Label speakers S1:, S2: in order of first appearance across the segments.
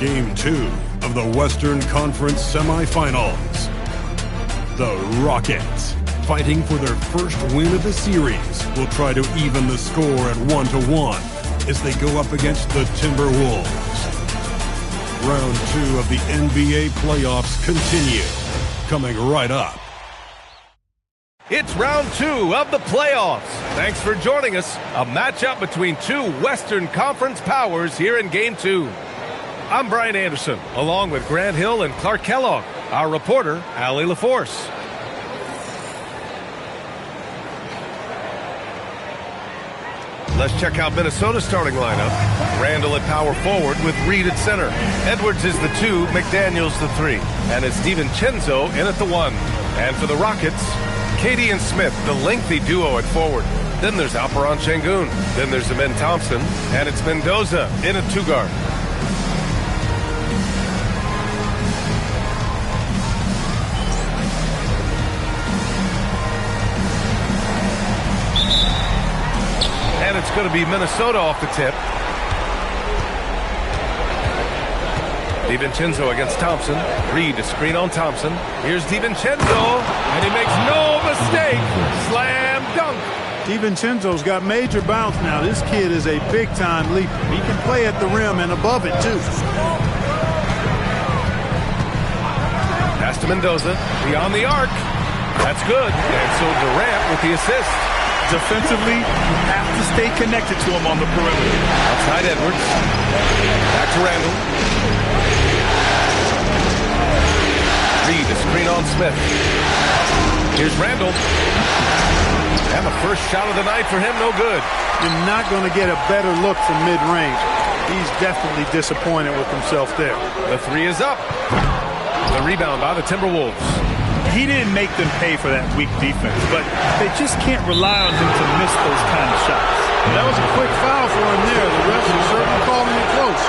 S1: Game 2 of the Western Conference Semifinals. The Rockets, fighting for their first win of the series, will try to even the score at 1-1 as they go up against the Timberwolves. Round 2 of the NBA playoffs continue, coming right up.
S2: It's round 2 of the playoffs. Thanks for joining us. A matchup between two Western Conference powers here in Game 2. I'm Brian Anderson, along with Grant Hill and Clark Kellogg. Our reporter, Allie LaForce. Let's check out Minnesota's starting lineup. Randall at power forward with Reed at center. Edwards is the 2, McDaniels the 3. And it's DiVincenzo in at the 1. And for the Rockets, Katie and Smith, the lengthy duo at forward. Then there's Alperen Sengun. Then there's Amen Thompson. And it's Mendoza in at 2 guard. And it's going to be Minnesota off the tip. DiVincenzo against Thompson. Reed to screen on Thompson. Here's DiVincenzo, and he makes no mistake. Slam dunk.
S3: DiVincenzo's got major bounce now. This kid is a big-time leaper. He can play at the rim and above it, too.
S2: Pass to Mendoza. Beyond the arc. That's good. And so Durant with the assist.
S4: Defensively, you have to stay connected to him on the perimeter.
S2: Outside Edwards. Back to Randall. Reed to screen on Smith. Here's Randall. And the first shot of the night for him, no good.
S3: You're not going to get a better look from mid-range. He's definitely disappointed with himself there.
S2: The 3 is up. The rebound by the Timberwolves.
S4: He didn't make them pay for that weak defense, but they just can't rely on him to miss those kind of shots.
S3: That was a quick foul for him there. The refs are certainly calling it close.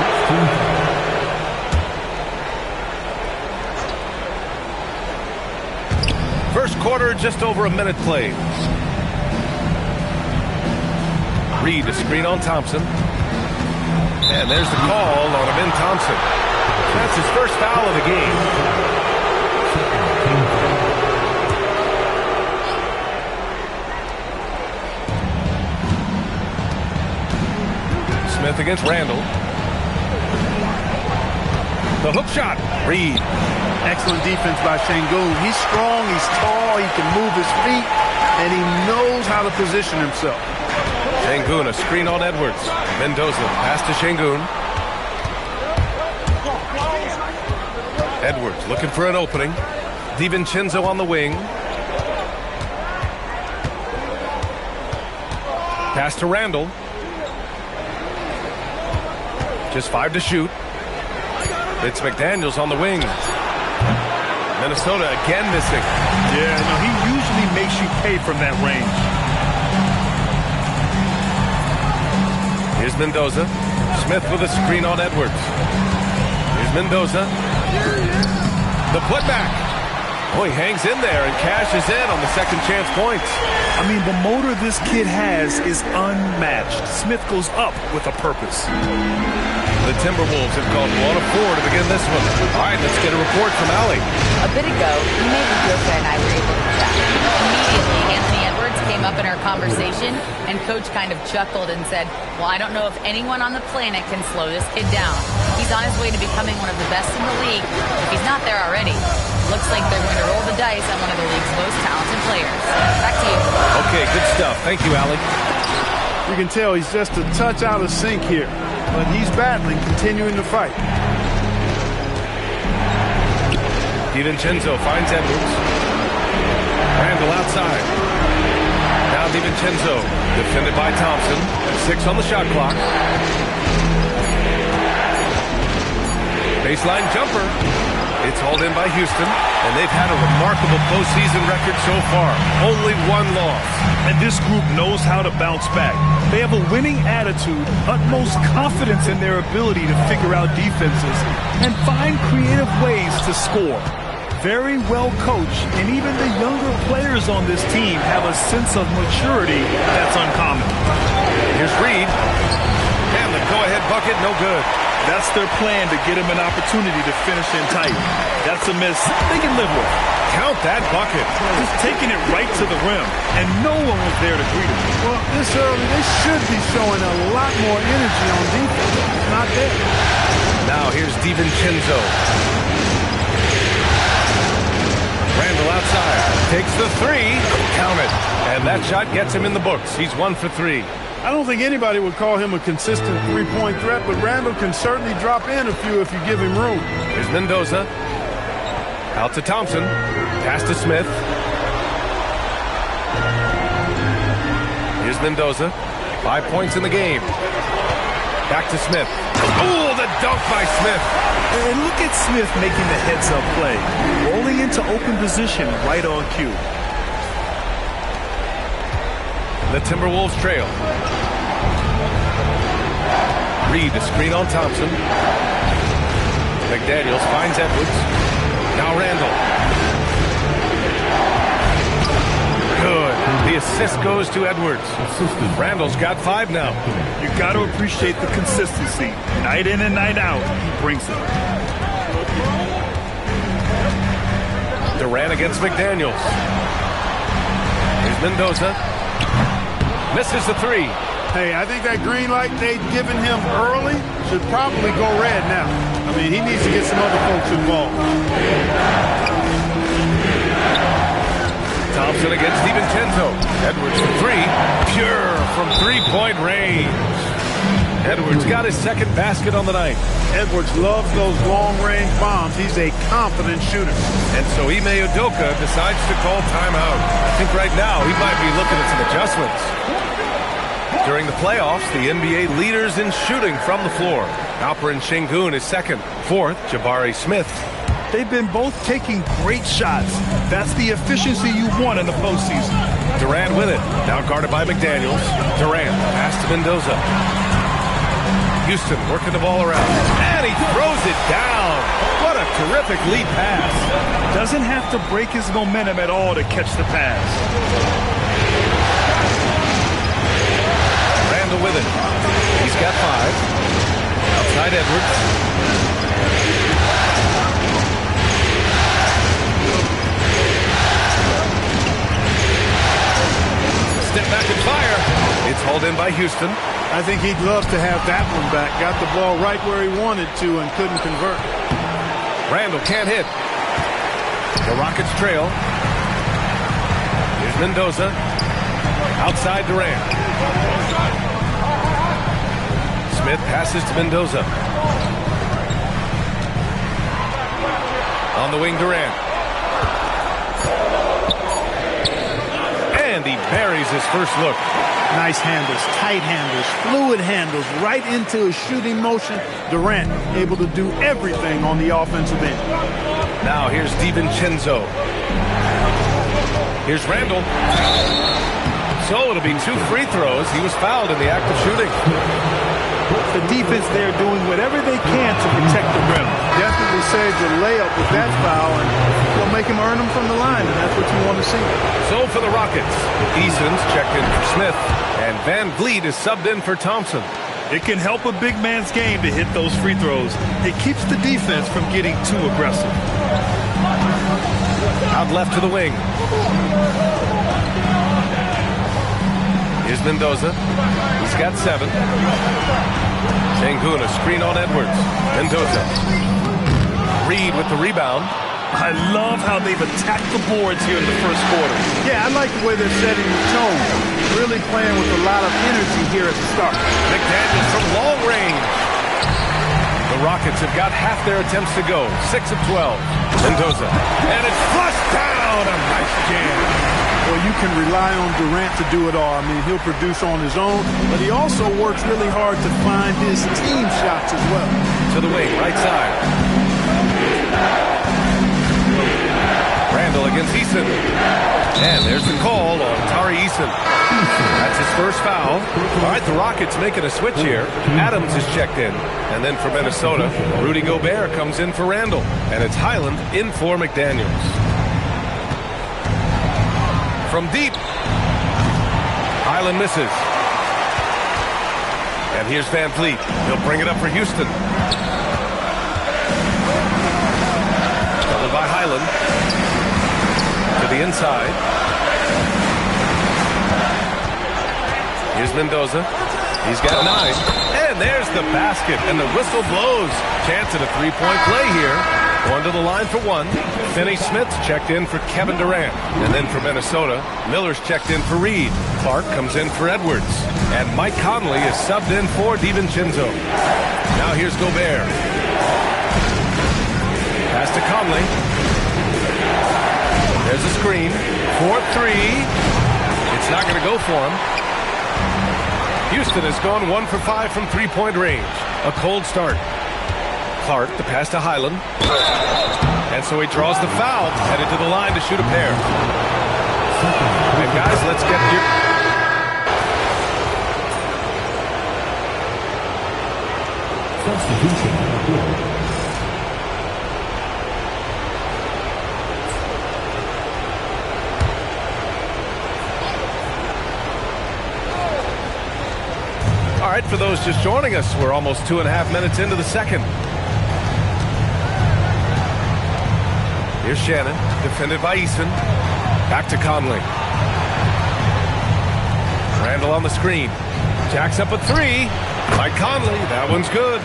S2: First quarter, just over a minute played. Reed to screen on Thompson. And there's the call on Amen Thompson. That's his first foul of the game. Smith against Randall. The hook shot. Reed.
S3: Excellent defense by Sengun. He's strong, he's tall, he can move his feet, and he knows how to position himself.
S2: Sengun, a screen on Edwards. Mendoza, pass to Sengun. Edwards looking for an opening. DiVincenzo on the wing. Pass to Randall. Just 5 to shoot. It's McDaniels on the wing. Minnesota again missing.
S4: Yeah, no, he usually makes you pay from that range.
S2: Here's Mendoza. Smith with a screen on Edwards. Here's Mendoza. The putback. Oh, he hangs in there and cashes in on the second chance points.
S4: I mean, the motor this kid has is unmatched. Smith goes up with a purpose.
S2: The Timberwolves have gone 1 of 4 to begin this one. All right, let's get a report from Allie.
S5: A bit ago, Ime Udoka and I were able to chat. Immediately, Anthony Edwards came up in our conversation, and Coach kind of chuckled and said, well, I don't know if anyone on the planet can slow this kid down. He's on his way to becoming one of the best in the league, if he's not there already. Looks like they're going to roll the dice on one of the league's most talented players. Back to you.
S2: Okay, good stuff. Thank you, Allie.
S3: You can tell he's just a touch out of sync here, but he's battling, continuing to fight.
S2: DiVincenzo finds Edwards. Randall outside. Now DiVincenzo, defended by Thompson. 6 on the shot clock. Baseline jumper. It's hauled in by Houston, and they've had a remarkable postseason record so far. Only 1 loss.
S4: And this group knows how to bounce back. They have a winning attitude, utmost confidence in their ability to figure out defenses, and find creative ways to score. Very well coached, and even the younger players on this team have a sense of maturity that's uncommon.
S2: Here's Reed. And the go-ahead bucket, no good.
S4: That's their plan to get him an opportunity to finish in tight. That's a miss they can live with.
S2: Count that bucket.
S4: He's taking it right to the rim, and no one was there to greet him.
S3: Well, this early, they should be showing a lot more energy on defense. It's not there.
S2: Now here's DiVincenzo. Randall outside. Takes the three. Count it. And that shot gets him in the books. He's 1 for 3.
S3: I don't think anybody would call him a consistent three-point threat, but Randall can certainly drop in a few if you give him room.
S2: Here's Mendoza. Out to Thompson. Pass to Smith. Here's Mendoza. 5 points in the game. Back to Smith. Oh, the dunk by Smith.
S4: And look at Smith making the heads-up play. Rolling into open position right on cue.
S2: The Timberwolves trail. Reed, a screen on Thompson. McDaniels finds Edwards. Now Randall. Good. The assist goes to Edwards. Randall's got 5 now.
S4: You got to appreciate the consistency. Night in and night out, he brings it.
S2: Durant against McDaniels. Here's Mendoza. Misses the 3.
S3: Hey, I think that green light they'd given him early should probably go red now. I mean, he needs to get some other folks involved.
S2: Thompson against DiVincenzo. Edwards for 3. Pure from three-point range. Edwards got his second basket on the night.
S3: Edwards loves those long-range bombs. He's a confident shooter.
S2: And so Ime Udoka decides to call timeout. I think right now he might be looking at some adjustments. During the playoffs, the NBA leaders in shooting from the floor. Alperen Sengun is second. Fourth, Jabari Smith.
S4: They've been both taking great shots. That's the efficiency you want in the postseason.
S2: Durant with it. Now guarded by McDaniels. Durant pass to Mendoza. Houston working the ball around. And he throws it down. What a terrific lead pass.
S4: Doesn't have to break his momentum at all to catch the pass.
S2: Randall with it. He's got 5. Outside Edwards. Step back and fire. It's hauled in by Houston.
S3: I think he'd love to have that one back. Got the ball right where he wanted to and couldn't convert.
S2: Randall can't hit. The Rockets trail. Here's Mendoza. Outside Durant. Smith passes to Mendoza. On the wing, Durant. And he buries his first look.
S3: Nice handles, tight handles, fluid handles, right into his shooting motion. Durant able to do everything on the offensive end.
S2: Now here's DiVincenzo. Here's Randall. So it'll be 2 free throws. He was fouled in the act of shooting.
S4: The defense there doing whatever they can to protect the rim.
S3: Definitely saves a layup with that foul, and will make him earn them from the line, and that's what you want to see.
S2: So for the Rockets, Eason's checked in for Smith, and Van Vliet is subbed in for Thompson.
S4: It can help a big man's game to hit those free throws. It keeps the defense from getting too aggressive.
S2: Out left to the wing. Here's Mendoza. He's got 7. Sengun, a screen on Edwards. Mendoza. Reed with the rebound.
S4: I love how they've attacked the boards here in the first quarter.
S3: Yeah, I like the way they're setting the tone. Really playing with a lot of energy here at the start.
S2: McDaniels from long range. The Rockets have got half their attempts to go. 6 of 12. Mendoza. And it's flushed down. A nice jam.
S3: Well, you can rely on Durant to do it all. I mean, he'll produce on his own, but he also works really hard to find his team shots as well.
S2: To the wing, right side. Randall against Eason. And there's the call on Tari Eason. That's his first foul. All right, the Rockets making a switch here. Adams is checked in. And then for Minnesota, Rudy Gobert comes in for Randall. And it's Highland in for McDaniels. From deep. Highland misses. And here's Van Vliet. He'll bring it up for Houston. Covered by Highland. To the inside. Here's Mendoza. He's got 9. And there's the basket. And the whistle blows. Chance at a three-point play here. Going to the line for 1. Finney-Smith's checked in for Kevin Durant. And then for Minnesota, Miller's checked in for Reed. Clark comes in for Edwards. And Mike Conley is subbed in for DiVincenzo. Now here's Gobert. Pass to Conley. There's a screen. 4-3. It's not going to go for him. Houston has gone 1 for 5 from three-point range. A cold start. Clark, the pass to Highland. And so he draws the foul, headed to the line to shoot a pair. And guys, let's get your... All right, for those just joining us, we're almost 2.5 minutes into the second. Here's Shannon, defended by Eason. Back to Conley. Randall on the screen. Jacks up a 3. By Conley, that one's good.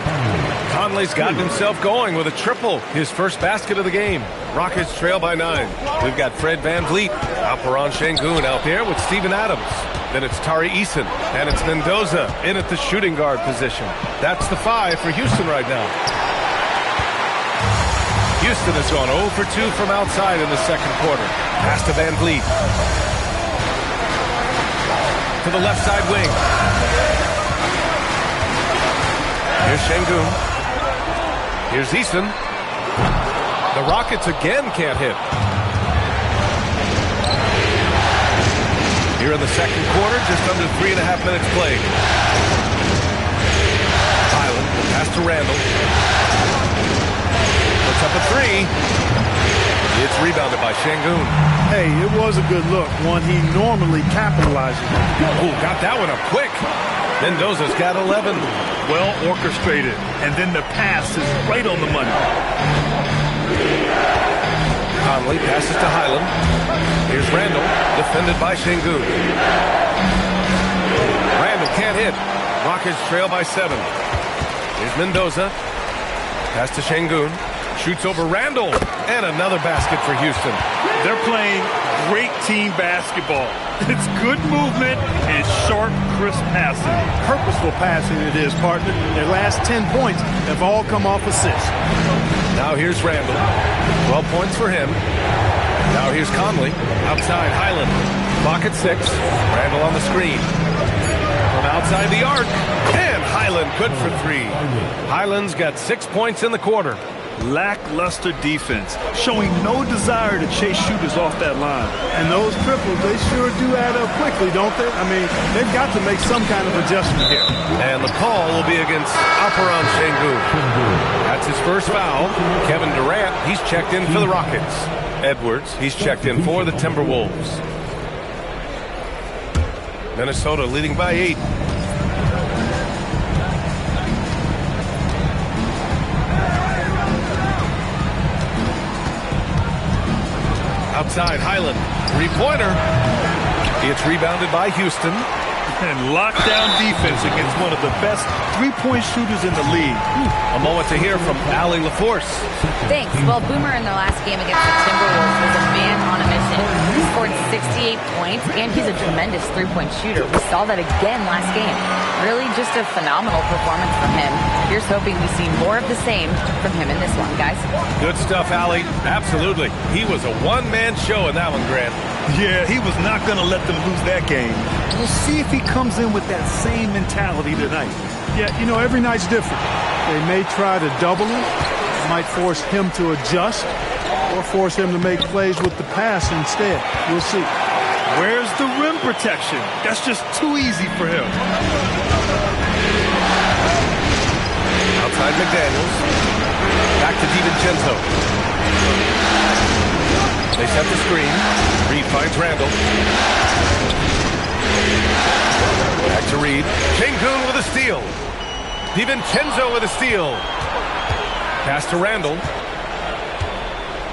S2: Conley's gotten himself going with a triple, his first basket of the game. Rockets trail by 9. We've got Fred Van Vliet, Alperen Sengun out there with Steven Adams. Then it's Tari Eason, and it's Mendoza in at the shooting guard position. That's the 5 for Houston right now. Houston has gone 0 for 2 from outside in the second quarter. Pass to Van Vliet. To the left side wing. Here's Sengun. Here's Eason. The Rockets again can't hit. Here in the second quarter, just under 3.5 minutes played. Highland, pass to Randall. Puts up a 3. It's rebounded by Sengun.
S3: Hey, it was a good look, one he normally capitalizes on.
S2: Oh, got that one up quick. Mendoza's got 11.
S4: Well orchestrated. And then the pass is right on the money.
S2: Conley passes to Highland. Here's Randall, defended by Sengun. Randall can't hit. Rockets trail by 7. Here's Mendoza. Pass to Sengun. Shoots over Randall. And another basket for Houston.
S4: They're playing great team basketball. It's good movement and sharp, crisp passing.
S3: Purposeful passing it is, partner. Their last 10 points have all come off assists.
S2: Now here's Randall. 12 points for him. Now here's Conley. Outside Highland. Clock at 6. Randall on the screen. From outside the arc. And Highland good for 3. Highland's got 6 points in the quarter.
S4: Lackluster defense, showing no desire to chase shooters off that line.
S3: And those triples, they sure do add up quickly, don't they? I mean, they've got to make some kind of adjustment here.
S2: And the call will be against Alperen Sengun. That's his first foul. Kevin Durant, he's checked in for the Rockets. Edwards, he's checked in for the Timberwolves. Minnesota leading by 8. Outside Highland, 3-pointer. It's rebounded by Houston.
S4: And lockdown defense against one of the best three-point shooters in the league.
S2: A moment to hear from Allie LaForce.
S5: Thanks. Well, Boomer in the last game against the Timberwolves was a man on a mission. He scored 68 points, and he's a tremendous three-point shooter. We saw that again last game. Really just a phenomenal performance from him. Here's hoping we see more of the same from him in this one, guys.
S2: Good stuff, Allie. Absolutely. He was a one-man show in that one, Grant.
S4: Yeah, he was not going to let them lose that game. We'll see if he comes in with that same mentality tonight.
S3: Yeah, you know, every night's different. They may try to double him, might force him to adjust, or force him to make plays with the pass instead. We'll see.
S4: Where's the rim protection? That's just too easy for him.
S2: Outside McDaniels. Back to DiVincenzo. They set the screen. Reed finds Randall. Back to Reed. Şengün with a steal. DiVincenzo with a steal. Pass to Randall.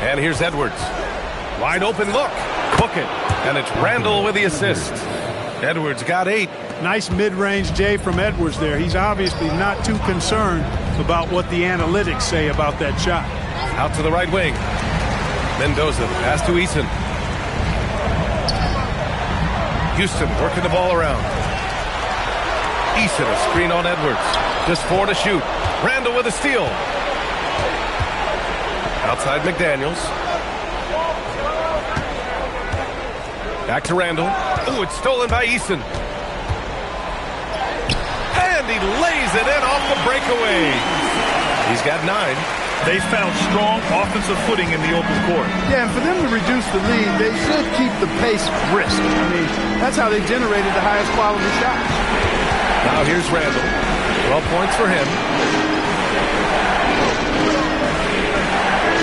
S2: And here's Edwards. Wide open look. Book it. And it's Randall with the assist. Edwards got 8.
S3: Nice mid-range J from Edwards there. He's obviously not too concerned about what the analytics say about that shot.
S2: Out to the right wing. Mendoza. Pass to Eason. Houston working the ball around. Eason, a screen on Edwards. Just 4 to shoot. Randall with a steal. Outside McDaniels. Back to Randall. Oh, it's stolen by Eason. And he lays it in off the breakaway. He's got 9.
S4: They found strong offensive footing in the open court.
S3: Yeah, and for them to reduce the lead, they should keep the pace brisk. I mean, that's how they generated the highest quality shots.
S2: Now here's Randall. 12 points for him.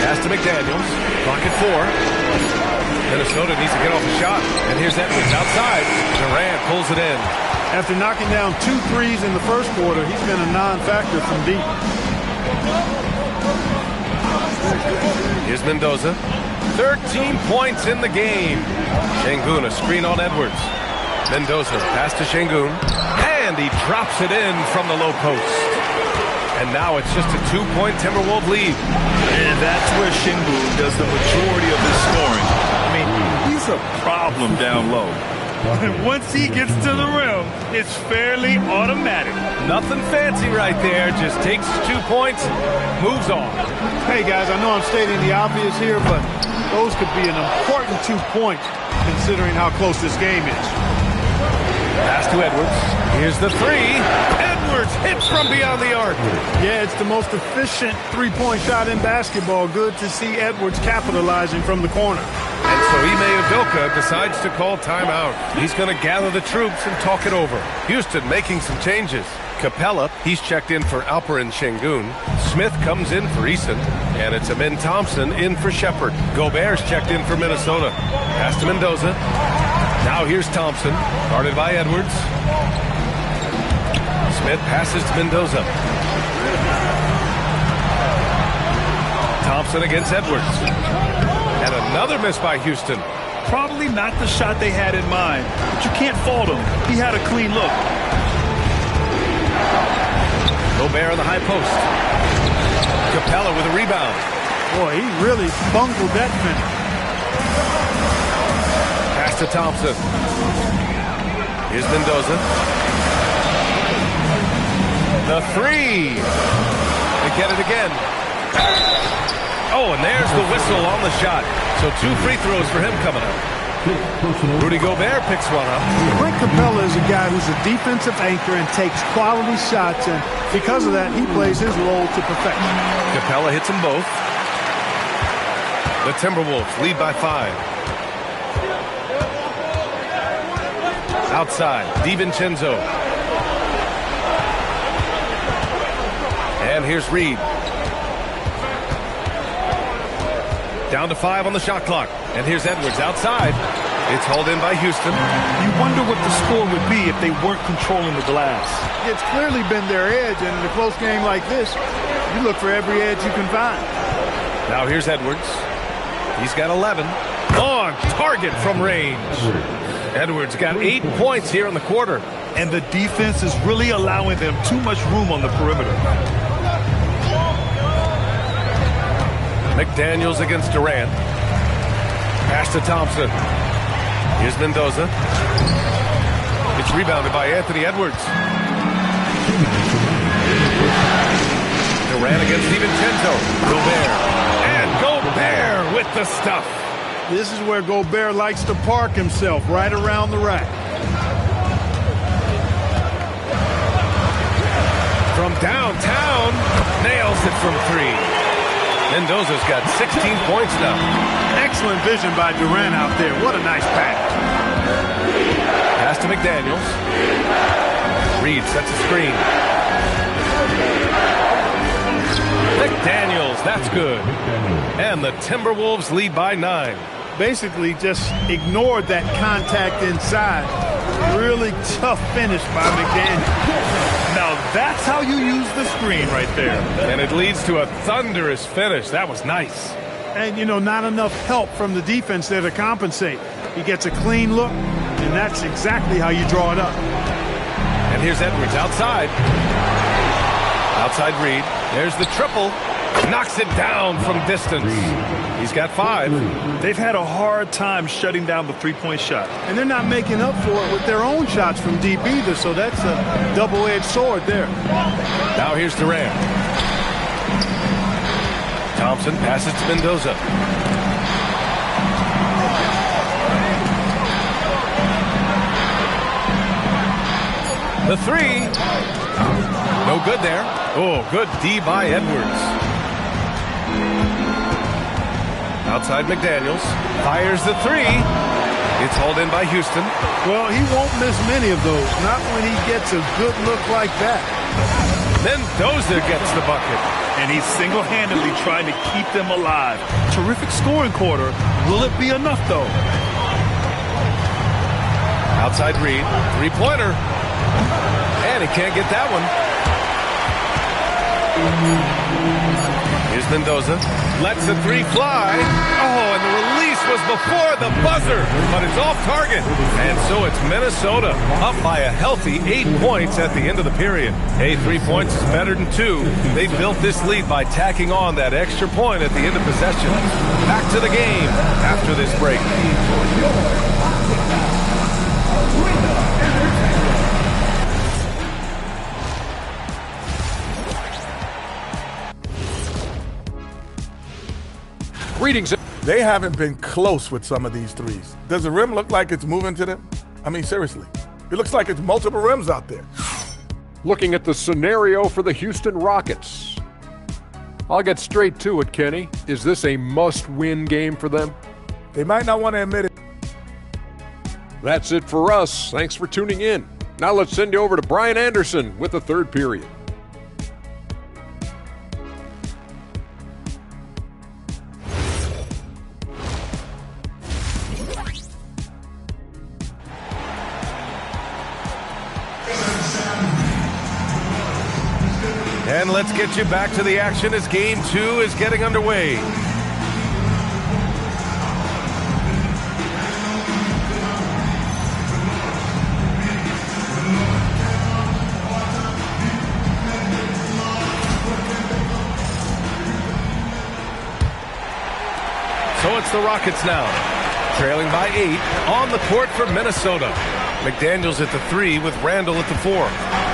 S2: Pass to McDaniels. Clock at 4. Minnesota needs to get off a shot. And here's Edwards outside. Durant pulls it in.
S3: After knocking down 2 threes in the first quarter, he's been a non-factor from deep.
S2: Here's Mendoza. 13 points in the game. Şengün, a screen on Edwards. Mendoza, pass to Şengün. And he drops it in from the low post. And now it's just a 2-point Timberwolves lead.
S4: And that's where Şengün does the majority of his scoring. I mean, he's a problem down low. And once he gets to the rim, it's fairly automatic.
S2: Nothing fancy right there. Just takes 2 points, moves on.
S3: Hey, guys, I know I'm stating the obvious here, but those could be an important 2 points considering how close this game is.
S2: Pass to Edwards. Here's the 3. Edwards hits from beyond the arc.
S3: Yeah, it's the most efficient three-point shot in basketball. Good to see Edwards capitalizing from the corner.
S2: And so Ime Udoka decides to call timeout. He's going to gather the troops and talk it over. Houston making some changes. Capella, he's checked in for Alperen Şengün. Smith comes in for Eason. And it's Amin Thompson in for Shepherd. Gobert's checked in for Minnesota. Pass to Mendoza. Now here's Thompson, guarded by Edwards. Smith passes to Mendoza. Thompson against Edwards. And another miss by Houston.
S4: Probably not the shot they had in mind, but you can't fault him. He had a clean look.
S2: Gobert on the high post. Capella with a rebound.
S3: Boy, he really bungled that finish.
S2: Pass to Thompson. Here's Mendoza. The 3. They get it again. Oh, and there's the whistle on the shot. So 2 free throws for him coming up. Rudy Gobert picks one up.
S3: Clint Capella is a guy who's a defensive anchor and takes quality shots, and because of that, he plays his role to perfection.
S2: Capella hits them both. The Timberwolves lead by 5. Outside, DiVincenzo. And here's Reed. Down to 5 on the shot clock. And here's Edwards outside. It's hauled in by Houston.
S4: You wonder what the score would be if they weren't controlling the glass.
S3: It's clearly been their edge, and in a close game like this, you look for every edge you can find.
S2: Now here's Edwards. He's got 11. On target from range. Edwards got 8 points here in the quarter.
S4: And the defense is really allowing them too much room on the perimeter.
S2: McDaniels against Durant. Pass to Thompson. Here's Mendoza. It's rebounded by Anthony Edwards. Durant against DiVincenzo. Gobert. And Gobert with the stuff.
S3: This is where Gobert likes to park himself, right around the rack.
S2: From downtown, nails it from 3. Mendoza's got 16 points now.
S3: Excellent vision by Durant out there. What a nice pass.
S2: Pass to McDaniels. Reed sets a screen. McDaniels, that's good. And the Timberwolves lead by 9.
S3: Basically just ignored that contact inside. Really tough finish by McDaniels.
S4: Now that's how you use the screen right there.
S2: And it leads to a thunderous finish. That was nice.
S3: And, you know, not enough help from the defense there to compensate. He gets a clean look, and that's exactly how you draw it up.
S2: And here's Edwards outside. Outside Reed. There's the triple. Knocks it down from distance. He's got 5.
S4: They've had a hard time shutting down the three-point shot.
S3: And they're not making up for it with their own shots from deep either, so that's a double-edged sword there.
S2: Now here's Durant. Thompson passes to Mendoza. The 3. No good there. Oh, good D by Edwards. Outside McDaniels. Fires the 3. It's hauled in by Houston.
S3: Well, he won't miss many of those, not when he gets a good look like that.
S2: Mendoza gets the bucket.
S4: And he's single-handedly trying to keep them alive. Terrific scoring quarter. Will it be enough, though?
S2: Outside Reed. Three-pointer. And he can't get that one. Here's Mendoza. Lets the 3 fly. Oh, and the release was before the buzzer. But it's off target. And so it's Minnesota up by a healthy 8 points at the end of the period. Hey, 3 points is better than 2. They built this lead by tacking on that extra point at the end of possession. Back to the game after this break.
S6: Greetings.
S7: They haven't been close with some of these threes. Does the rim look like it's moving to them? I mean, seriously. It looks like it's multiple rims out there.
S6: Looking at the scenario for the Houston Rockets. I'll get straight to it, Kenny. Is this a must-win game for them?
S7: They might not want to admit it.
S6: That's it for us. Thanks for tuning in. Now let's send you over to Brian Anderson with the third period.
S2: And let's get you back to the action as Game 2 is getting underway. So it's the Rockets now, trailing by 8 on the court for Minnesota. McDaniels at the 3 with Randall at the 4.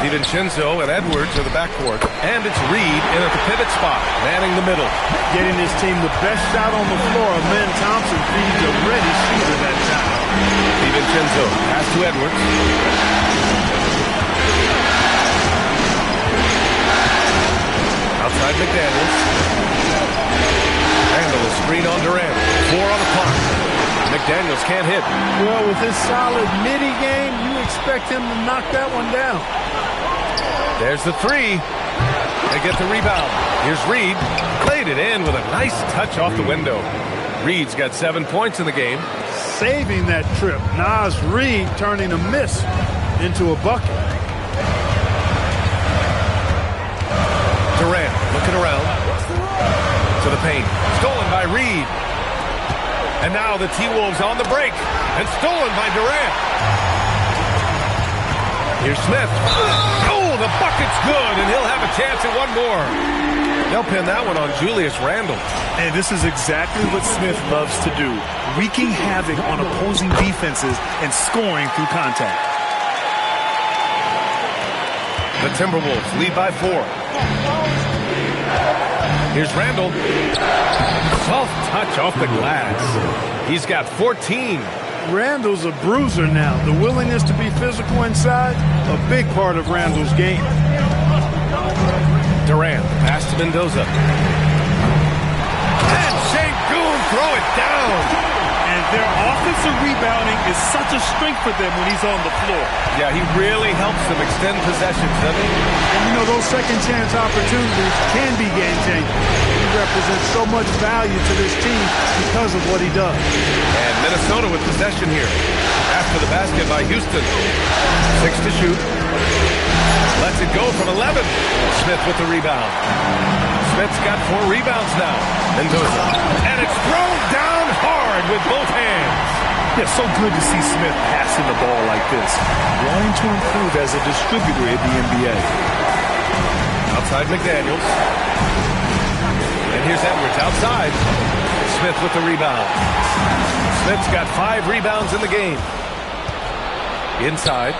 S2: DiVincenzo and Edwards are the backcourt. And it's Reed in at the pivot spot, manning the middle.
S3: Getting his team the best shot on the floor. Amen Thompson feeds a ready shooter that time.
S2: DiVincenzo pass to Edwards. Outside McDaniels. Randall is screen on Durant. 4 on the clock. McDaniels can't hit.
S3: Well, with his solid midi game, you expect him to knock that one down.
S2: There's the 3. They get the rebound. Here's Reed. Played it in with a nice touch off the window. Reed's got 7 points in the game.
S3: Saving that trip. Naz Reed turning a miss into a bucket.
S2: Durant looking around. To the paint. Stolen by Reed. And now the T-Wolves on the break. And stolen by Durant. Here's Smith. Oh, the bucket's good, and he'll have a chance at one more. They'll pin that one on Julius Randle.
S4: And this is exactly what Smith loves to do, wreaking havoc on opposing defenses and scoring through contact.
S2: The Timberwolves lead by 4. Here's Randle. Soft touch off the glass. He's got 14.
S3: Randle's a bruiser now. The willingness to be physical inside, a big part of Randle's game.
S2: Durant, pass to Mendoza. And Sengun throw it down.
S4: And their offensive rebounding is such a strength for them when he's on the floor.
S2: Yeah, he really helps them extend possessions, doesn't he?
S3: And you know, those second chance opportunities can be game changers. He represents so much value to this team because of what he does.
S2: And Minnesota with possession here. After the basket by Houston. 6 to shoot. Lets it go from 11. Smith with the rebound. Smith's got 4 rebounds now. Mendoza. And it's thrown down hard with both hands.
S4: Yeah, so good to see Smith passing the ball like this. Wanting to improve as a distributor in the NBA.
S2: Outside McDaniels. And here's Edwards outside. Smith with the rebound. Smith's got 5 rebounds in the game. Inside.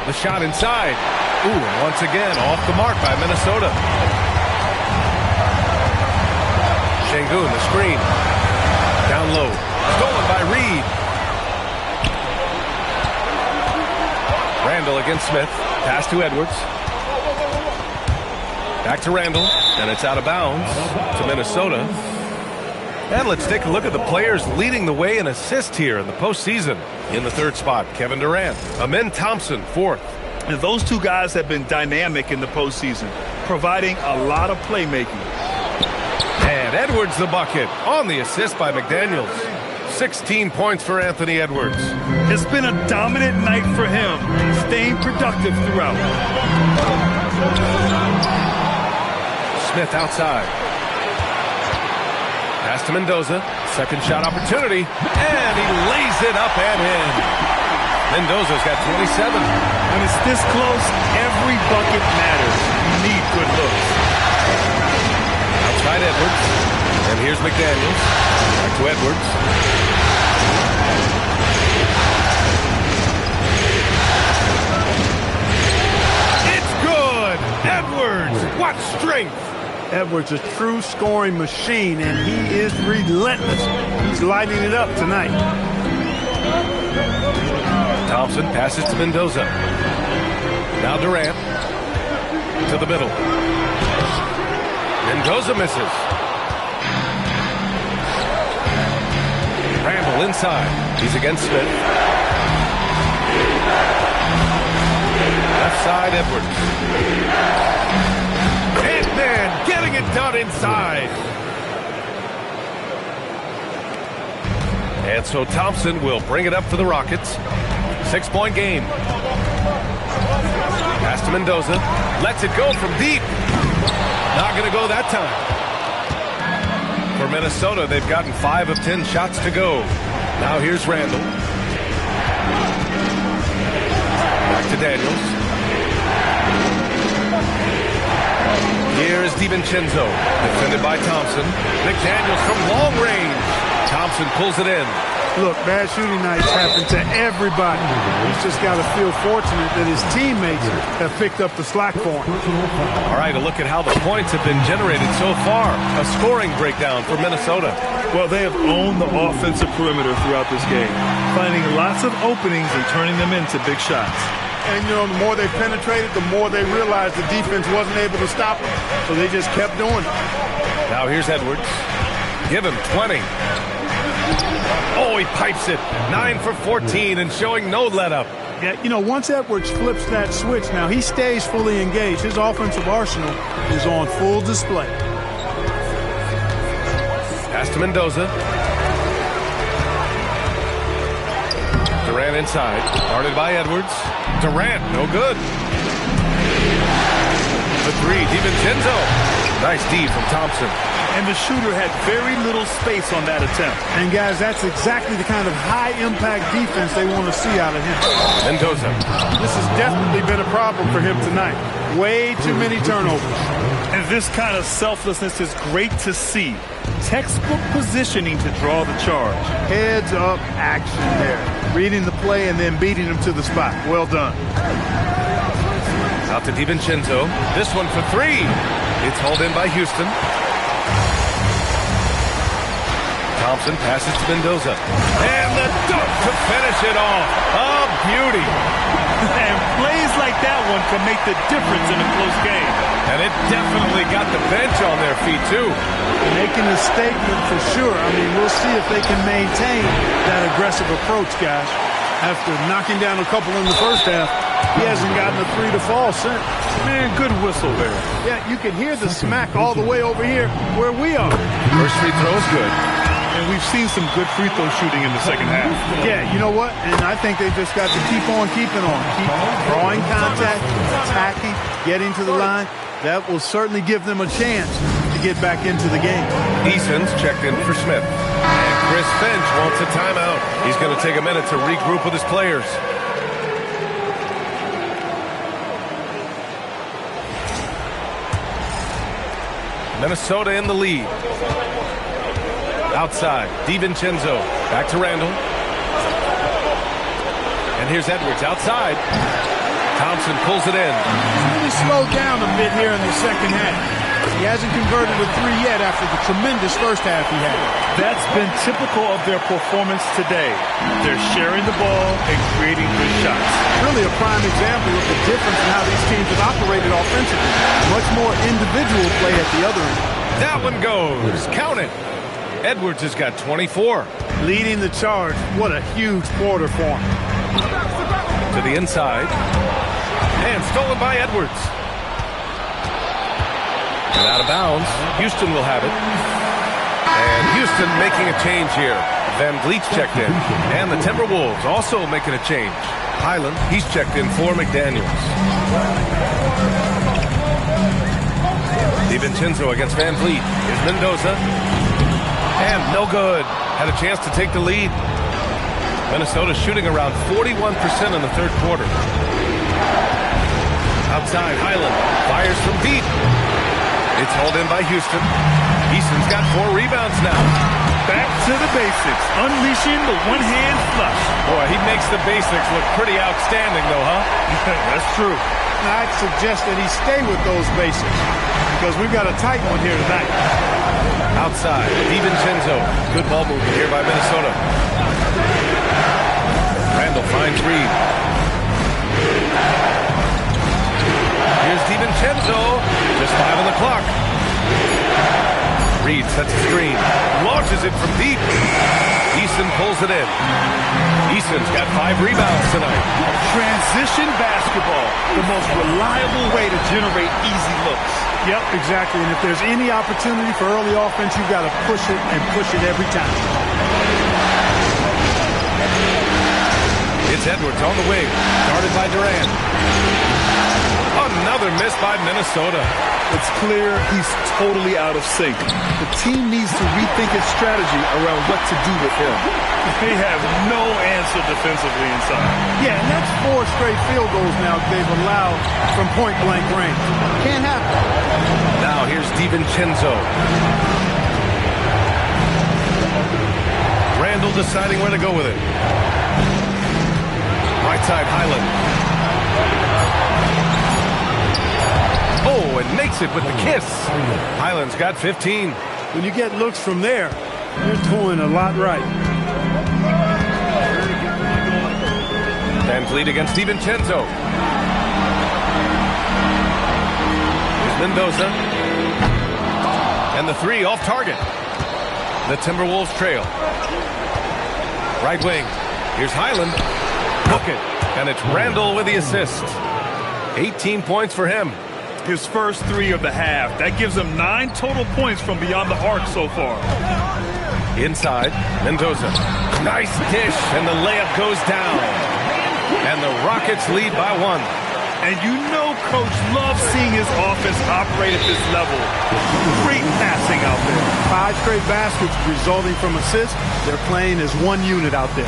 S2: The shot inside. Ooh, and once again, off the mark by Minnesota. Şengün, the screen. Down low. Stolen by Reed. Randall against Smith. Pass to Edwards. Back to Randall. And it's out of bounds to Minnesota. And let's take a look at the players leading the way in assists here in the postseason. In the 3rd spot, Kevin Durant. Amen Thompson, 4th.
S4: And those two guys have been dynamic in the postseason, providing a lot of playmaking.
S2: And Edwards the bucket on the assist by McDaniels. 16 points for Anthony Edwards.
S4: It's been a dominant night for him, staying productive throughout.
S2: Smith outside. Pass to Mendoza. Second shot opportunity. And he lays it up and in. Mendoza's got 27.
S4: When it's this close, every bucket matters. You need good looks.
S2: Outside Edwards. And here's McDaniels. Back to Edwards. It's good! Edwards! What strength!
S3: Edwards, a true scoring machine, and he is relentless. He's lighting it up tonight.
S2: Thompson passes to Mendoza. Now Durant. To the middle. Mendoza misses. Randall inside. He's against Smith. Left side, Edwards. Ant-Man getting it done inside. And so Thompson will bring it up for the Rockets. 6-point game. Pass to Mendoza. Lets it go from deep. Not going to go that time. For Minnesota, they've gotten 5 of 10 shots to go. Now here's Randall. Back to Daniels. Here is DiVincenzo. Defended by Thompson. McDaniels from long range. Thompson pulls it in.
S3: Look, bad shooting nights happen to everybody. He's just got to feel fortunate that his teammates have picked up the slack for him.
S2: All right, a look at how the points have been generated so far. A scoring breakdown for Minnesota.
S4: Well, they have owned the offensive perimeter throughout this game, finding lots of openings and turning them into big shots.
S3: And, you know, the more they penetrated, the more they realized the defense wasn't able to stop them. So they just kept doing it.
S2: Now here's Edwards. Give him 20. Oh, he pipes it. 9 for 14 and showing no let-up.
S3: Yeah, you know, once Edwards flips that switch, now he stays fully engaged. His offensive arsenal is on full display.
S2: Pass to Mendoza. Durant inside. Guarded by Edwards. Durant, no good. The 3, DiVincenzo. Nice D from Thompson.
S4: And the shooter had very little space on that attempt.
S3: And, guys, that's exactly the kind of high-impact defense they want to see out of him.
S2: Mendoza.
S3: This has definitely been a problem for him tonight. Way too many turnovers.
S4: And this kind of selflessness is great to see. Textbook positioning to draw the charge.
S3: Heads-up action there. Reading the play and then beating him to the spot. Well done.
S2: Out to DiVincenzo. This one for 3. It's hauled in by Houston. Thompson passes to Mendoza. And the dunk to finish it off. A beauty.
S4: And plays like that one can make the difference in a close game.
S2: And it definitely got the bench on their feet, too.
S3: Making a statement for sure. I mean, we'll see if they can maintain that aggressive approach, guys. After knocking down a couple in the first half, he hasn't gotten a three to fall since.
S4: Man, good whistle there.
S3: Yeah, you can hear the smack all the way over here where we are.
S2: First free throw is good.
S4: And we've seen some good free throw shooting in the second half.
S3: Yeah, you know what? And I think they just got to keep on keeping on. Keep drawing contact, attacking, getting to the line. That will certainly give them a chance to get back into the game.
S2: Eason's checked in for Smith. And Chris Finch wants a timeout. He's going to take a minute to regroup with his players. Minnesota in the lead. Outside, DiVincenzo. Back to Randall. And here's Edwards outside. Thompson pulls it in.
S3: Really slowed down a bit here in the second half. He hasn't converted a three yet after the tremendous first half he had.
S4: That's been typical of their performance today. They're sharing the ball and creating good shots.
S3: Really a prime example of the difference in how these teams have operated offensively. Much more individual play at the other end.
S2: That one goes. Count it. Edwards has got 24.
S3: Leading the charge. What a huge quarter for him.
S2: To the inside. And stolen by Edwards. And out of bounds. Houston will have it. And Houston making a change here. Van Vliet checked in. And the Timberwolves also making a change. Highland, he's checked in for McDaniels. DiVincenzo against Van Vliet. Here's Mendoza. And no good. Had a chance to take the lead. Minnesota shooting around 41% in the third quarter. Outside, Highland fires from deep. It's hauled in by Houston. Eason's got 4 rebounds now.
S4: Back to the basics. Unleashing the one-hand flush.
S2: Boy, he makes the basics look pretty outstanding, though, huh?
S4: That's true.
S3: I'd suggest that he stay with those basics because we've got a tight one here tonight.
S2: Outside, DiVincenzo. Good ball movement here by Minnesota. Randall finds Reed. Here's DiVincenzo. Just 5 on the clock. Reed sets a screen. Launches it from deep. Eason pulls it in. Eason's got 5 rebounds tonight.
S4: Transition basketball. The most reliable way to generate easy looks.
S3: Yep, exactly. And if there's any opportunity for early offense, you've got to push it and push it every time.
S2: It's Edwards on the wing. Guarded by Durant. Another miss by Minnesota.
S4: It's clear he's totally out of sync. The team needs to rethink its strategy around what to do with him. They have no answer defensively inside.
S3: Yeah, and that's 4 straight field goals now they've allowed from point-blank range. Can't happen.
S2: Now here's DiVincenzo. Randall deciding where to go with it. Right side, Highland. Oh, and makes it with the kiss. Highland's got 15.
S3: When you get looks from there, you're doing a lot right.
S2: Van Vliet against DiVincenzo. Here's Mendoza. And the 3 off target. The Timberwolves trail. Right wing. Here's Highland. Hook it. And it's Randall with the assist. 18 points for him.
S4: His first 3 of the half. That gives him 9 total points from beyond the arc so far.
S2: Inside, Mendoza. Nice dish, and the layup goes down. And the Rockets lead by 1.
S4: And you know Coach loves seeing his offense operate at this level. Great passing out there.
S3: 5 straight baskets resulting from assists. They're playing as one unit out there.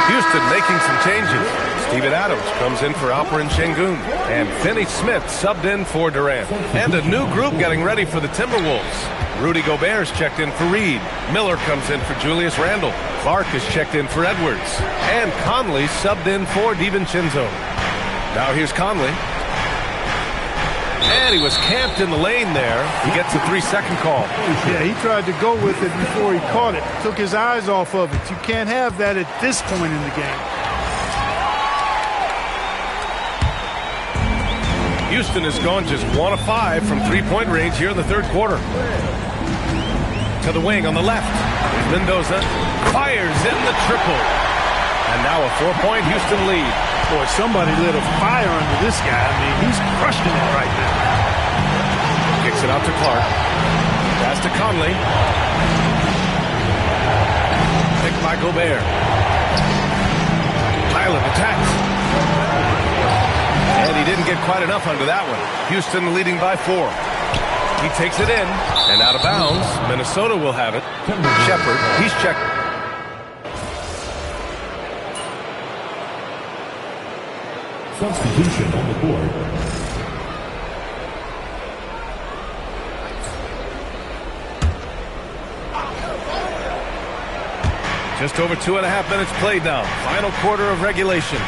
S2: Houston making some changes. Steven Adams comes in for Alperen Şengün. And Finney Smith subbed in for Durant. And a new group getting ready for the Timberwolves. Rudy Gobert's checked in for Reed. Miller comes in for Julius Randle. Clark is checked in for Edwards. And Conley subbed in for DiVincenzo. Now here's Conley. And he was camped in the lane there. He gets a 3-second call.
S3: Yeah, he tried to go with it before he caught it. Took his eyes off of it. You can't have that at this point in the game.
S2: Houston has gone just 1 of 5 from three-point range here in the third quarter. To the wing on the left. Mendoza fires in the triple. And now a 4-point Houston lead.
S3: Boy, somebody lit a fire under this guy. I mean, he's crushing it right now.
S2: Kicks it out to Clark. Pass to Conley. Picked by Gobert. Highland attacks. And he didn't get quite enough under that one. Houston leading by 4. He takes it in and out of bounds. Minnesota will have it. Shepard, he's checked.
S8: Substitution on the board.
S2: Just over 2.5 minutes played now. Final quarter of regulation.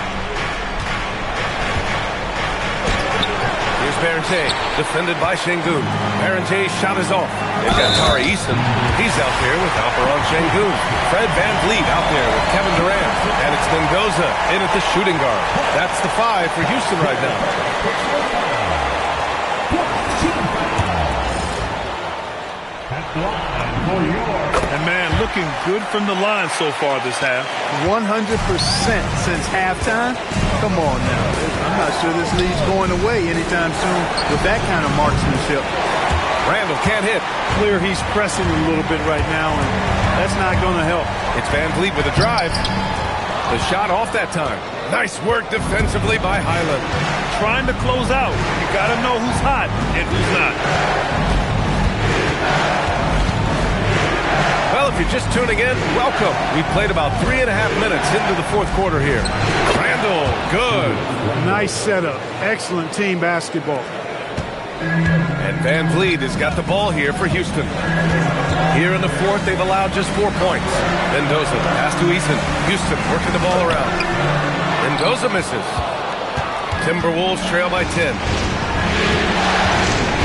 S2: Here's Barrente, defended by Şengün. Barrente's shot is off. They've got Tari Eason. He's out there with Alperen Şengün. Fred VanVleet out there with Kevin Durant. And it's Mendoza in at the shooting guard. That's the 5 for Houston right now.
S4: And man, looking good from the line so far this half.
S3: 100% since halftime. Come on now. I'm not sure this lead's going away anytime soon with that kind of marksmanship.
S2: Randall can't hit.
S3: Clear he's pressing a little bit right now, and that's not going to help.
S2: It's VanVleet with a drive. The shot off that time. Nice work defensively by Highland.
S4: Trying to close out. You got to know who's hot and who's not.
S2: Well, if you're just tuning in, welcome. We've played about 3.5 minutes into the fourth quarter here. Randall, good.
S3: Nice setup. Excellent team basketball.
S2: And VanVleet has got the ball here for Houston. Here in the fourth, they've allowed just 4 points. Mendoza pass to Eason. Houston working the ball around. Mendoza misses. Timberwolves trail by 10.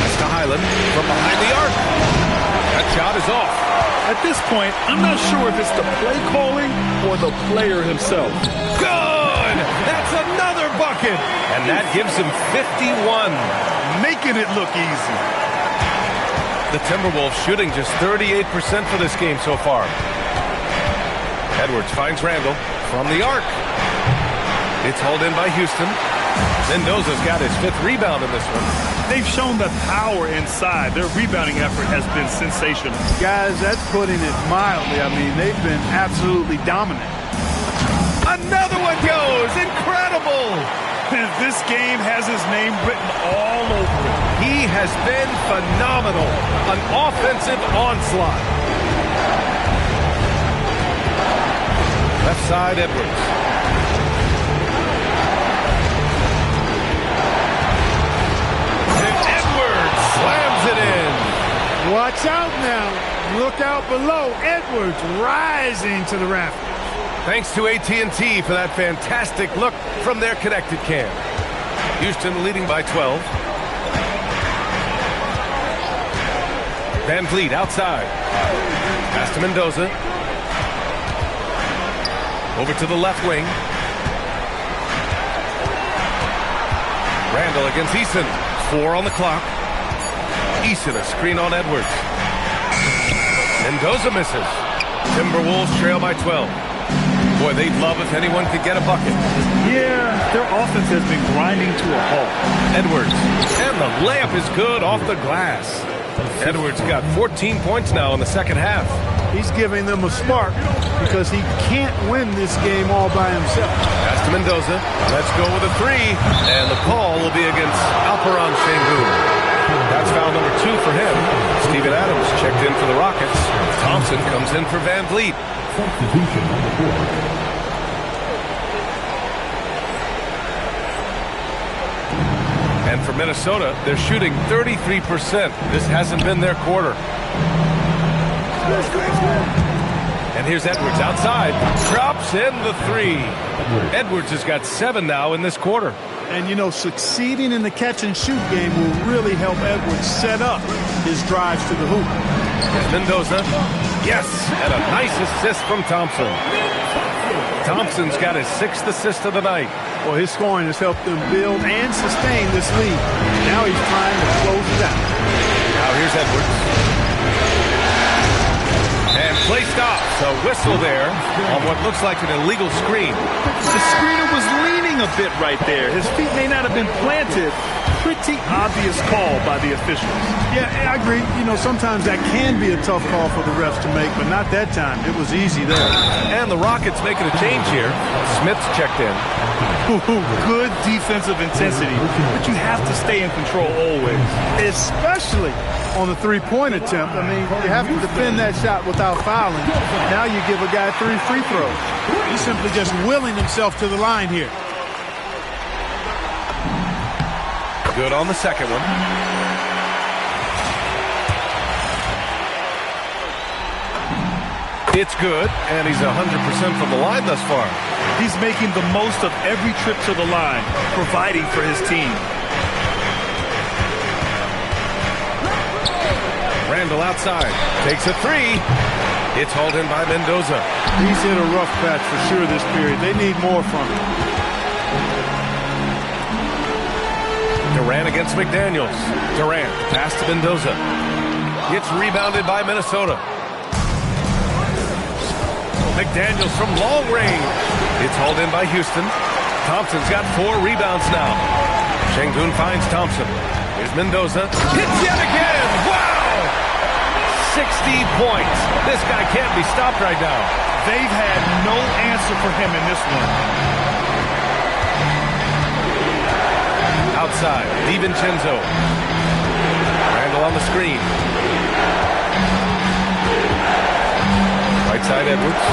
S2: That's to Highland from behind the arc. That shot is off.
S4: At this point, I'm not sure if it's the play calling or the player himself.
S2: Good! That's another bucket! And that gives him 51.
S4: Making it look easy.
S2: The Timberwolves shooting just 38% for this game so far. Edwards finds Randall from the arc. It's hauled in by Houston. Mendoza's got his 5th rebound in this one.
S4: They've shown the power inside. Their rebounding effort has been sensational.
S3: Guys, that's putting it mildly. I mean, they've been absolutely dominant.
S2: Another one goes! Incredible!
S4: This game has his name written all over it.
S2: He has been phenomenal. An offensive onslaught. Left side, Edwards. And Edwards slams it in.
S3: Watch out now. Look out below. Edwards rising to the rafters.
S2: Thanks to AT&T for that fantastic look from their connected cam. Houston leading by 12. VanVleet outside. Pass to Mendoza. Over to the left wing. Randall against Eason. 4 on the clock. Eason a screen on Edwards. Mendoza misses. Timberwolves trail by 12. Boy, they'd love if anyone could get a bucket.
S4: Yeah, their offense has been grinding to a halt.
S2: Edwards. And the layup is good off the glass. Edwards got 14 points now in the second half.
S3: He's giving them a spark because he can't win this game all by himself.
S2: Pass to Mendoza. Let's go with a 3. And the call will be against Alperen Şengün. That's foul number 2 for him. Steven Adams checked in for the Rockets. Thompson comes in for VanVleet.
S8: Substitution on the board.
S2: And for Minnesota, they're shooting 33%. This hasn't been their quarter. And here's Edwards outside. Drops in the 3. Edwards has got 7 now in this quarter.
S3: And, you know, succeeding in the catch-and-shoot game will really help Edwards set up his drives to the hoop.
S2: Mendoza. Yes, and a nice assist from Thompson. Thompson's got his 6th assist of the night.
S3: Well, his scoring has helped them build and sustain this lead. Now he's trying to close it out.
S2: Now here's Edwards. And play stops. A whistle there on what looks like an illegal screen.
S4: The screener was leaning a bit right there. His feet may not have been planted. Pretty obvious call by the officials.
S3: Yeah, I agree. You know, sometimes that can be a tough call for the refs to make, but not that time. It was easy there.
S2: And the Rockets making a change here. Smith's checked in.
S4: Good defensive intensity, but you have to stay in control always.
S3: Especially on the three-point attempt. I mean, you have to defend that shot without fouling. Now you give a guy 3 free throws. He's simply just willing himself to the line here.
S2: Good on the second one. It's good, and he's 100% from the line thus far.
S4: He's making the most of every trip to the line, providing for his team.
S2: Randall outside. Takes a 3. It's hauled in by Mendoza.
S3: He's hit a rough patch for sure this period. They need more from him.
S2: Durant against McDaniels. Durant, pass to Mendoza. It's rebounded by Minnesota. McDaniels from long range. It's hauled in by Houston. Thompson's got 4 rebounds now. Şengün finds Thompson. Here's Mendoza. Hits yet again. Wow! 60 points. This guy can't be stopped right now.
S4: They've had no answer for him in this one.
S2: Outside, DiVincenzo. Randall on the screen. Right side, Edwards.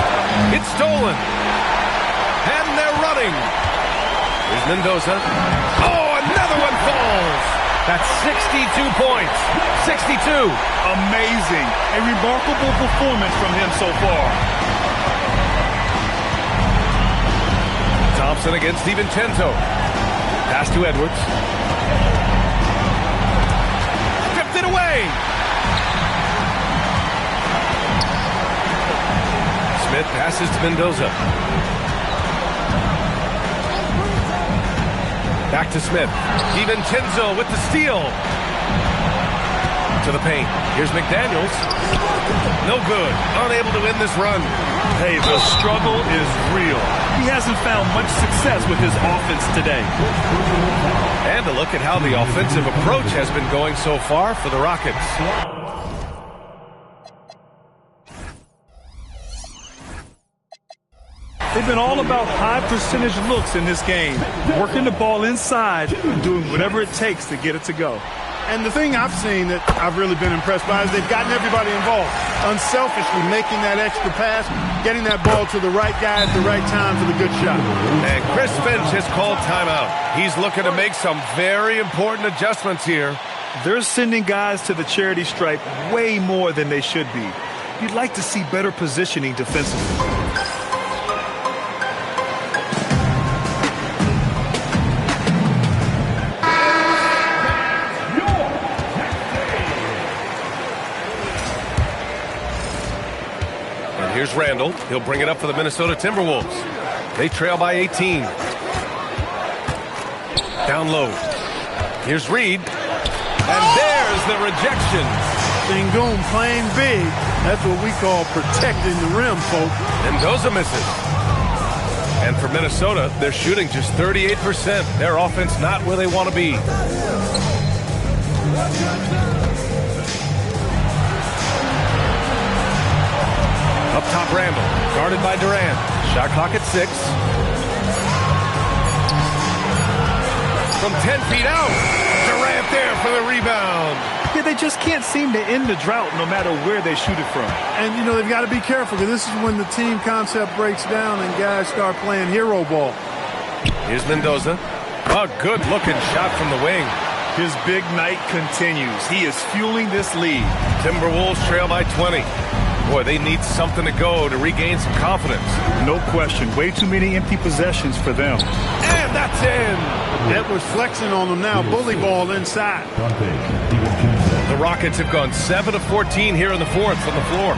S2: It's stolen. And they're running. Here's Mendoza. Oh, another one falls. That's 62 points. 62.
S4: Amazing. A remarkable performance from him so far.
S2: Thompson against DiVincenzo. Pass to Edwards. Stripped it away. Smith passes to Mendoza. Back to Smith. DiVincenzo with the steal. To the paint. Here's McDaniels. No good. Unable to win this run.
S4: Hey, the struggle is real. He hasn't found much success with his offense today.
S2: And a look at how the offensive approach has been going so far for the Rockets.
S4: They've been all about high percentage looks in this game, working the ball inside and doing whatever it takes to get it to go.
S3: And the thing I've seen that I've really been impressed by is they've gotten everybody involved. Unselfishly making that extra pass, getting that ball to the right guy at the right time for the good shot.
S2: And Chris Finch has called timeout. He's looking to make some very important adjustments here.
S4: They're sending guys to the charity stripe way more than they should be. You'd like to see better positioning defensively.
S2: Here's Randall. He'll bring it up for the Minnesota Timberwolves. They trail by 18. Down low. Here's Reed. And there's the rejection.
S3: Sengun playing big. That's what we call protecting the rim, folks.
S2: Mendoza misses. And for Minnesota, they're shooting just 38%. Their offense not where they want to be. Up top, Randall, guarded by Durant. Shot clock at 6. From 10 feet out, Durant there for the rebound.
S4: Yeah, they just can't seem to end the drought no matter where they shoot it from.
S3: And, you know, they've got to be careful because this is when the team concept breaks down and guys start playing hero ball.
S2: Here's Mendoza. A good-looking shot from the wing.
S4: His big night continues. He is fueling this lead.
S2: Timberwolves trail by 20. Boy, they need something to go to regain some confidence.
S4: No question. Way too many empty possessions for them.
S2: And that's in.
S3: Edwards flexing on them now. Bully ball inside.
S2: The Rockets have gone 7 of 14 here in the fourth on the floor.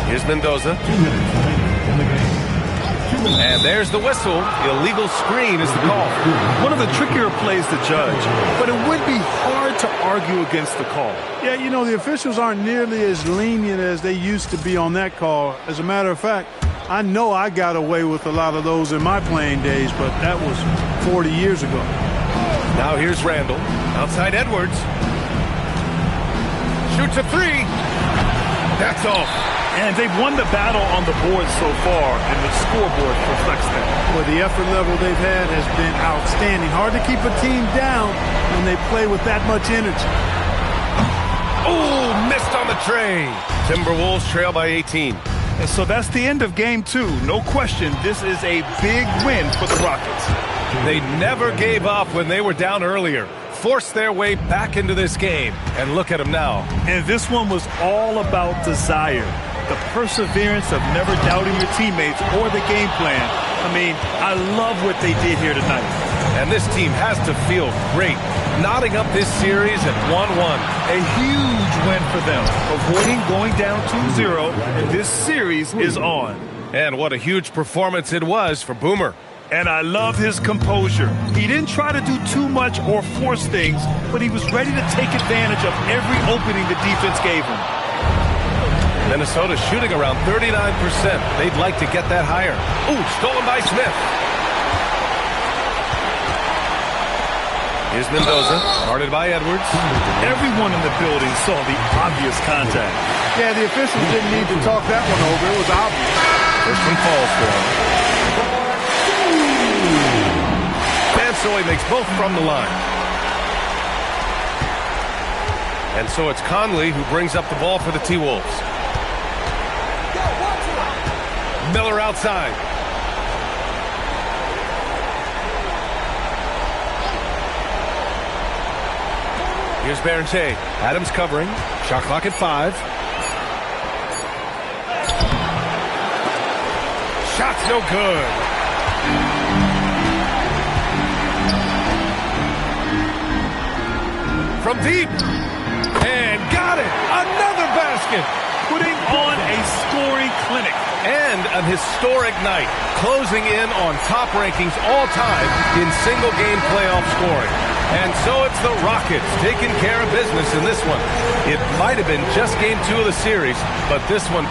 S2: Here's Mendoza.
S8: 2 minutes remaining in the game.
S2: And there's the whistle. Illegal screen is the call.
S4: One of the trickier plays to judge, but it would be hard to argue against the call.
S3: Yeah, you know, the officials aren't nearly as lenient as they used to be on that call. As a matter of fact, I know I got away with a lot of those in my playing days, but that was 40 years ago.
S2: Now here's Randall. Outside Edwards. Shoots a three. That's off.
S4: And they've won the battle on the board so far, and the scoreboard reflects that.
S3: Well, the effort level they've had has been outstanding. Hard to keep a team down when they play with that much energy.
S2: Oh, missed on the tray. Timberwolves trail by 18.
S4: And so that's the end of game 2. No question, this is a big win for the Rockets.
S2: They never gave up when they were down earlier. Forced their way back into this game. And look at them now.
S4: And this one was all about desire. The perseverance of never doubting your teammates or the game plan. I mean, I love what they did here tonight.
S2: And this team has to feel great, knotting up this series at 1-1.
S4: A huge win for them, avoiding going down 2-0, and this series is on.
S2: And what a huge performance it was for Boomer.
S4: And I love his composure. He didn't try to do too much or force things, but he was ready to take advantage of every opening the defense gave him.
S2: Minnesota shooting around 39%. They'd like to get that higher. Ooh, stolen by Smith. Here's Mendoza, guarded by Edwards.
S4: Everyone in the building saw the obvious contact.
S3: Yeah, the officials didn't need to talk that one over. It was obvious.
S2: First one falls for him. Vansoy makes both from the line. And so it's Conley who brings up the ball for the T-Wolves. Miller outside. Here's Berentier. Adams covering. Shot clock at 5. Shot's no good. From deep. And got it. Another basket.
S4: Putting on a scoring clinic.
S2: And an historic night, closing in on top rankings all time in single-game playoff scoring. And so it's the Rockets taking care of business in this one. It might have been just game 2 of the series, but this one